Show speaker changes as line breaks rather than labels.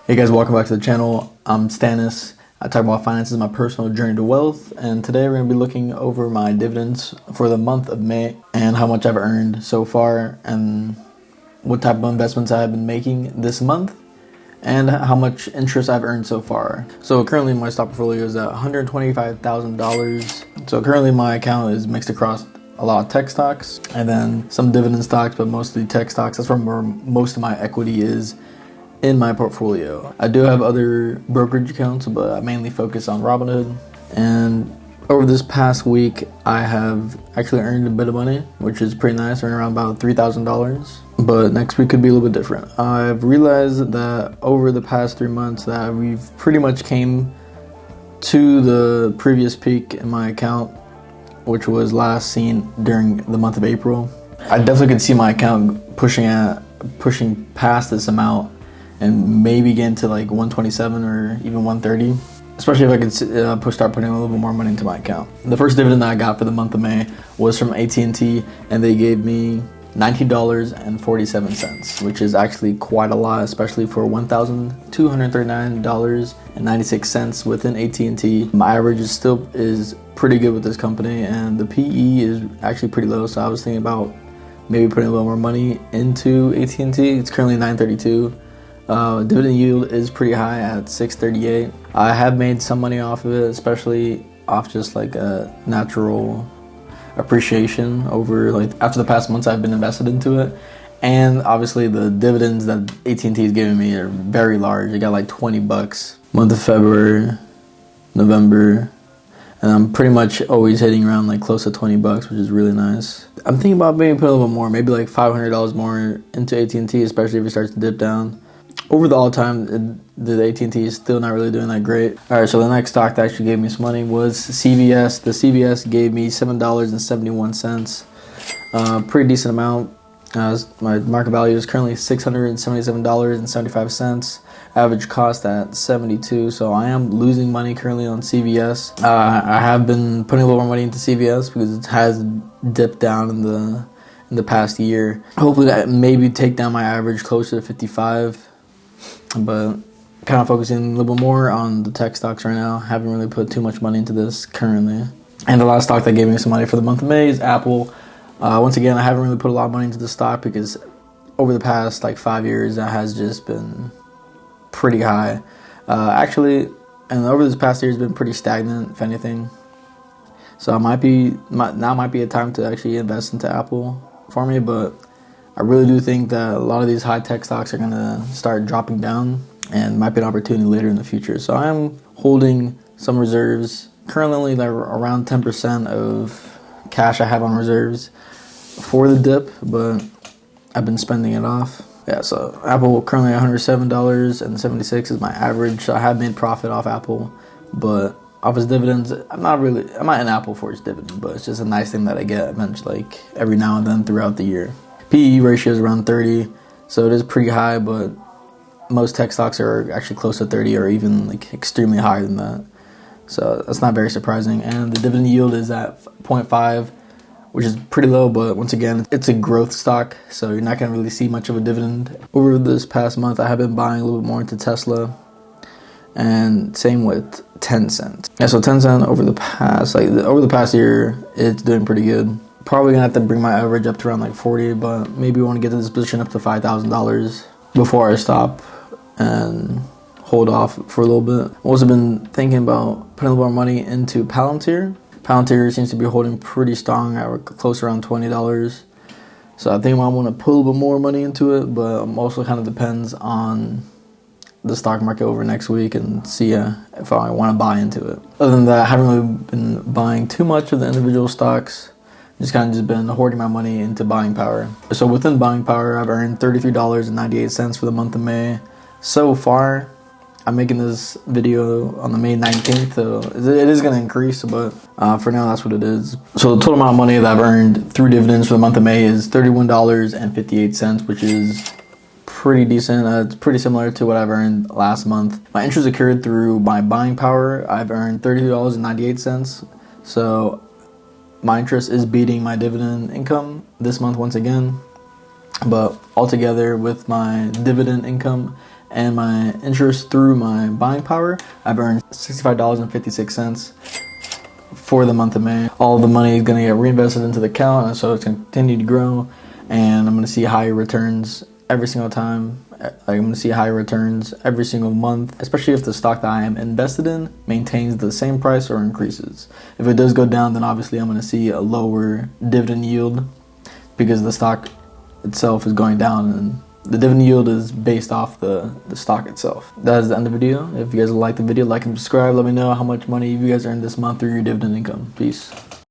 Hey guys, welcome back to the channel. I'm Stannis. I talk about finances, my personal journey to wealth, and today we're going to be looking over my dividends for the month of May and how much I've earned so far and what type of investments I've been making this month and how much interest I've earned so far. So currently my stock portfolio is at $125,000. So currently my account is mixed across a lot of tech stocks and then some dividend stocks, but mostly tech stocks. That's where most of my equity is in my portfolio. I do have other brokerage accounts, but I mainly focus on Robinhood. And over this past week, I have actually earned a bit of money, which is pretty nice, earning around about $3,000. But next week could be a little bit different. I've realized that over the past 3 months that we've pretty much came to the previous peak in my account, which was last seen during the month of April. I definitely could see my account pushing past this amount and maybe get into like 127 or even 130, especially if I could start putting a little bit more money into my account. The first dividend that I got for the month of May was from AT&T, and they gave me $19.47, which is actually quite a lot, especially for $1,239.96 within AT&T. My average is pretty good with this company, and the PE is actually pretty low, so I was thinking about maybe putting a little more money into AT&T. It's currently $9.32. Dividend yield is pretty high at 6.38. I have made some money off of it, especially off just like a natural appreciation over after the past months I've been invested into it. And obviously the dividends that AT&T is giving me are very large. I got like $20 month of February, November, and I'm pretty much always hitting around like close to $20, which is really nice. I'm thinking about maybe putting a little bit more, maybe like $500 more into AT&T, especially if it starts to dip down. Over the all time, the AT&T is still not really doing that great. All right, so the next stock that actually gave me some money was CVS. The CVS gave me $7.71, pretty decent amount. My market value is currently $677.75. Average cost at $72, so I am losing money currently on CVS. I have been putting a little more money into CVS because it has dipped down in the past year. Hopefully that maybe take down my average closer to 55. But kind of focusing a little bit more on the tech stocks right now. Haven't really put too much money into this currently. And the last stock that gave me some money for the month of May is Apple. Once again, I haven't really put a lot of money into the stock because over the past 5 years, that has just been pretty high. Actually, and over this past year, it's been pretty stagnant, if anything. So now might be a time to actually invest into Apple for me, but I really do think that a lot of these high-tech stocks are going to start dropping down and might be an opportunity later in the future. So I am holding some reserves, currently only around 10% of cash I have on reserves for the dip, but I've been spending it off. Yeah, so Apple currently $107.76 is my average. So I have made profit off Apple, but off its dividends, I'm not in Apple for its dividend, but it's just a nice thing that I get eventually, every now and then throughout the year. PE ratio is around 30, so it is pretty high, but most tech stocks are actually close to 30 or even extremely higher than that. So that's not very surprising. And the dividend yield is at 0.5, which is pretty low, but once again, it's a growth stock, so you're not going to really see much of a dividend. Over this past month, I have been buying a little bit more into Tesla, and same with Tencent. Yeah, so Tencent over the past year, it's doing pretty good. Probably gonna have to bring my average up to around 40, but maybe we want to get this position up to $5,000 before I stop and hold off for a little bit. I've also been thinking about putting a little more money into Palantir. Palantir seems to be holding pretty strong at close around $20. So I think I want to put a little bit more money into it, but also kind of depends on the stock market over next week and see if I want to buy into it. Other than that, I haven't really been buying too much of the individual stocks. Just been hoarding my money into buying power. So within buying power, I've earned $33.98 for the month of May. So far, I'm making this video on the May 19th, so it is going to increase, but for now, that's what it is. So the total amount of money that I've earned through dividends for the month of May is $31.58, which is pretty decent. It's pretty similar to what I've earned last month. My interest accrued through my buying power, I've earned $32.98. So my interest is beating my dividend income this month once again. But altogether with my dividend income and my interest through my buying power, I've earned $65.56 for the month of May. All the money is going to get reinvested into the account, and so it's going to continue to grow, and I'm going to see higher returns every single time. I'm going to see higher returns every single month, especially if the stock that I am invested in maintains the same price or increases. If it does go down, then obviously I'm going to see a lower dividend yield because the stock itself is going down, and the dividend yield is based off the stock itself. That is the end of the video. If you guys like the video, like and subscribe. Let me know how much money you guys earned this month through your dividend income. Peace.